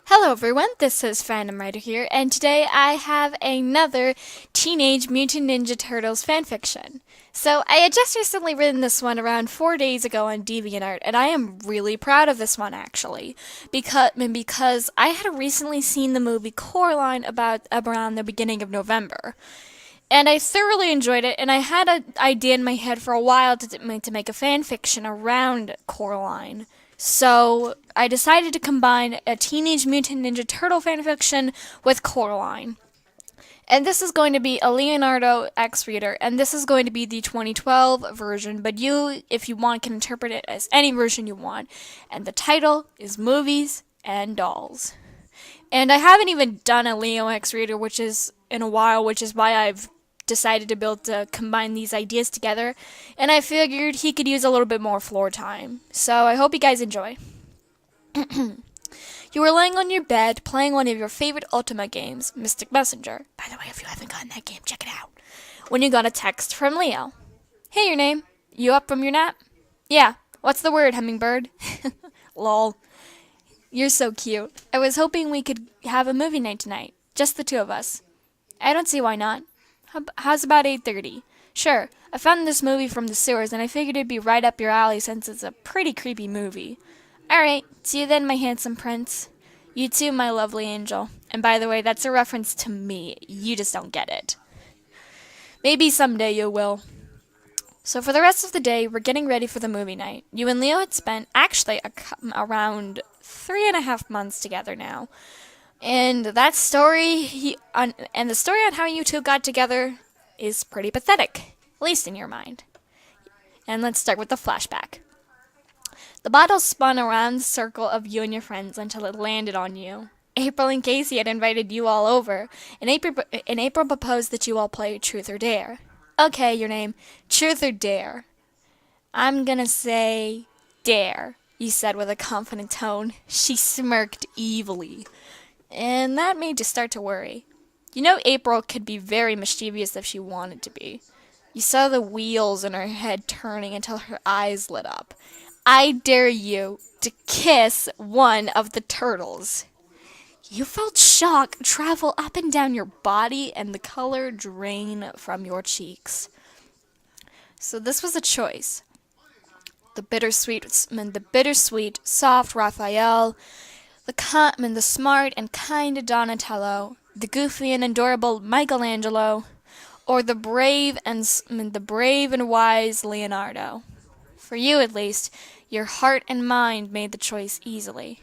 Hello everyone, this is Phantom Rider here, and today I have another Teenage Mutant Ninja Turtles fanfiction. So I had just recently written this one around 4 days ago on DeviantArt, and I am really proud of this one actually, because I had recently seen the movie Coraline about around the beginning of November. And I thoroughly enjoyed it, and I had an idea in my head for a while to make a fan fiction around Coraline. So I decided to combine a Teenage Mutant Ninja Turtle fan fiction with Coraline. And this is going to be a Leonardo X reader, and this is going to be the 2012 version, but you, if you want, can interpret it as any version you want. And the title is Movies and Dolls. And I haven't even done a Leo X reader, which is in a while, which is why I've decided to combine these ideas together, and I figured he could use a little bit more floor time. So I hope you guys enjoy. You were laying on your bed playing one of your favorite Ultima games, Mystic Messenger. By the way, if you haven't gotten that game, check it out. When you got a text from Leo. Hey, your name? You up from your nap? Yeah. What's the word, hummingbird? Lol. You're so cute. I was hoping we could have a movie night tonight. Just the two of us. I don't see why not. How's about 8:30? Sure. I found this movie from the sewers, and I figured it'd be right up your alley since it's a pretty creepy movie. Alright, see you then, my handsome prince. You too, my lovely angel. And by the way, that's a reference to me. You just don't get it. Maybe someday you will. So for the rest of the day, we're getting ready for the movie night. You and Leo had spent, actually, around 3.5 months together now. And that story, and the story on how you two got together is pretty pathetic, at least in your mind. And let's start with the flashback. The bottle spun around the circle of you and your friends until it landed on you. April and Casey had invited you all over, and April proposed that you all play Truth or Dare. Okay, your name, Truth or Dare. I'm gonna say Dare, you said with a confident tone. She smirked evilly. And that made you start to worry. You know April could be very mischievous if she wanted to be. You saw the wheels in her head turning until her eyes lit up. I dare you to kiss one of the turtles. You felt shock travel up and down your body and the color drain from your cheeks. So this was a choice. The bittersweet, soft Raphael, the smart and kind Donatello, the goofy and adorable Michelangelo, or the brave and wise Leonardo. For you, at least, your heart and mind made the choice easily.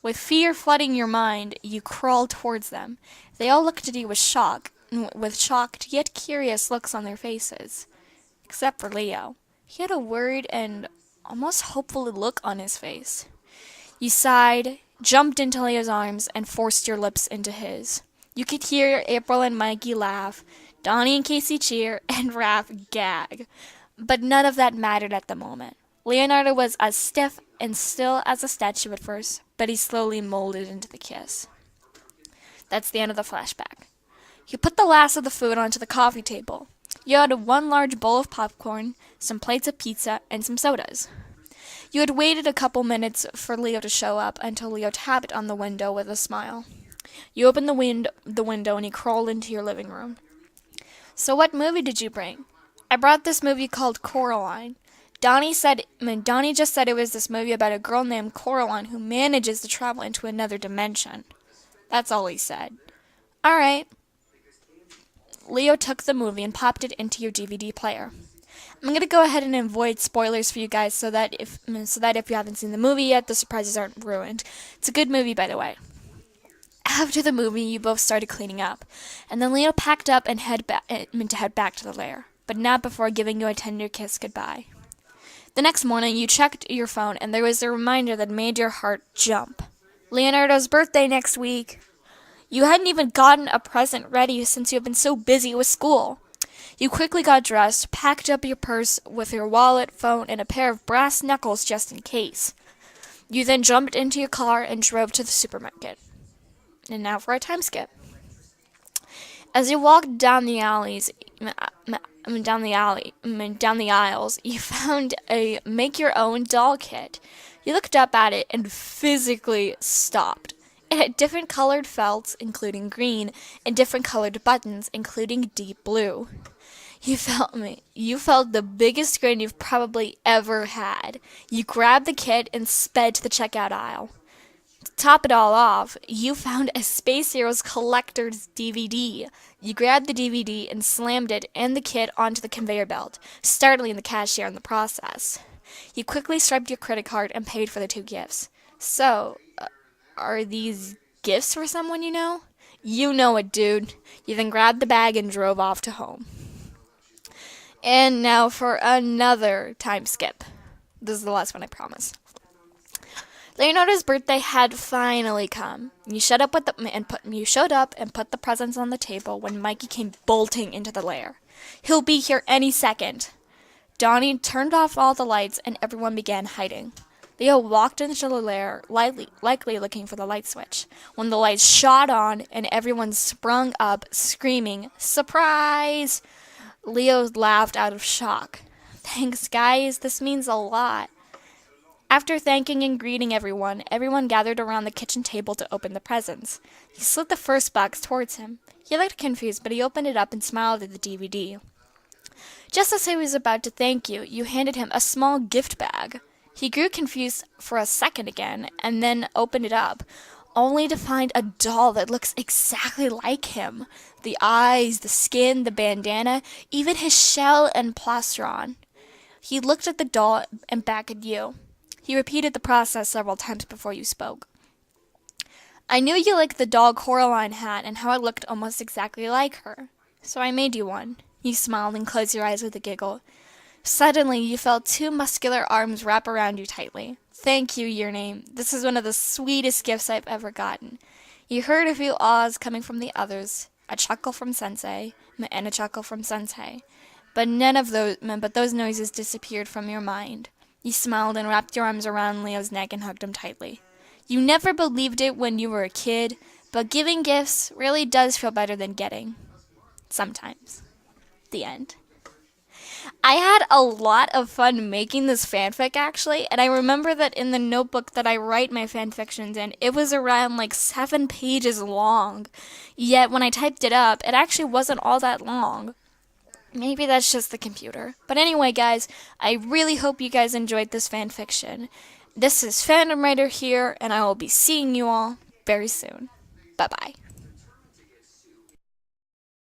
With fear flooding your mind, you crawled towards them. They all looked at you with shocked yet curious looks on their faces. Except for Leo. He had a worried and almost hopeful look on his face. You sighed, jumped into Leo's arms, and forced your lips into his. You could hear April and Mikey laugh, Donnie and Casey cheer, and Raph gag. But none of that mattered at the moment. Leonardo was as stiff and still as a statue at first, but he slowly molded into the kiss. That's the end of the flashback. You put the last of the food onto the coffee table. You had one large bowl of popcorn, some plates of pizza, and some sodas. You had waited a couple minutes for Leo to show up until Leo tapped on the window with a smile. You opened the window and he crawled into your living room. So what movie did you bring? I brought this movie called Coraline. Donnie just said it was this movie about a girl named Coraline who manages to travel into another dimension. That's all he said. All right. Leo took the movie and popped it into your DVD player. I'm going to go ahead and avoid spoilers for you guys so that if you haven't seen the movie yet, the surprises aren't ruined. It's a good movie, by the way. After the movie, you both started cleaning up, and then Leo packed up and head back to the lair, but not before giving you a tender kiss goodbye. The next morning, you checked your phone, and there was a reminder that made your heart jump. Leonardo's birthday next week. You hadn't even gotten a present ready since you had been so busy with school. You quickly got dressed, packed up your purse with your wallet, phone, and a pair of brass knuckles just in case. You then jumped into your car and drove to the supermarket. And now for a time skip. As you walked down the aisles, you found a make-your-own doll kit. You looked up at it and physically stopped. It had different colored felts, including green, and different colored buttons, including deep blue. You felt me. You felt the biggest grin you've probably ever had. You grabbed the kit and sped to the checkout aisle. To top it all off, you found a Space Heroes Collector's DVD. You grabbed the DVD and slammed it and the kit onto the conveyor belt, startling the cashier in the process. You quickly swiped your credit card and paid for the 2 gifts. So, are these gifts for someone you know? You know it, dude. You then grabbed the bag and drove off to home. And now for another time skip. This is the last one, I promise. Leonardo's birthday had finally come. You showed up and put the presents on the table when Mikey came bolting into the lair. He'll be here any second. Donnie turned off all the lights and everyone began hiding. Leo walked into the lair, likely looking for the light switch, when the lights shot on and everyone sprung up, screaming, "Surprise!" Leo laughed out of shock. "Thanks, guys. This means a lot." After thanking and greeting everyone gathered around the kitchen table to open the presents. He slid the first box towards him. He looked confused, but he opened it up and smiled at the DVD. Just as he was about to thank you, you handed him a small gift bag. He grew confused for a second again, and then opened it up, only to find a doll that looks exactly like him. The eyes, the skin, the bandana, even his shell and plastron. He looked at the doll and back at you. He repeated the process several times before you spoke. "I knew you liked the doll Coraline had and how it looked almost exactly like her. So I made you one." You smiled and closed your eyes with a giggle. Suddenly, you felt 2 muscular arms wrap around you tightly. "Thank you, Your Name. This is one of the sweetest gifts I've ever gotten." You heard a few ahs coming from the others, a chuckle from Sensei, and a chuckle from Sensei. But those noises disappeared from your mind. You smiled and wrapped your arms around Leo's neck and hugged him tightly. You never believed it when you were a kid, but giving gifts really does feel better than getting. Sometimes. The end. I had a lot of fun making this fanfic, actually, and I remember that in the notebook that I write my fanfictions in, it was around 7 pages long. Yet when I typed it up, it actually wasn't all that long. Maybe that's just the computer. But anyway, guys, I really hope you guys enjoyed this fanfiction. This is Fandom Writer here, and I will be seeing you all very soon. Bye-bye.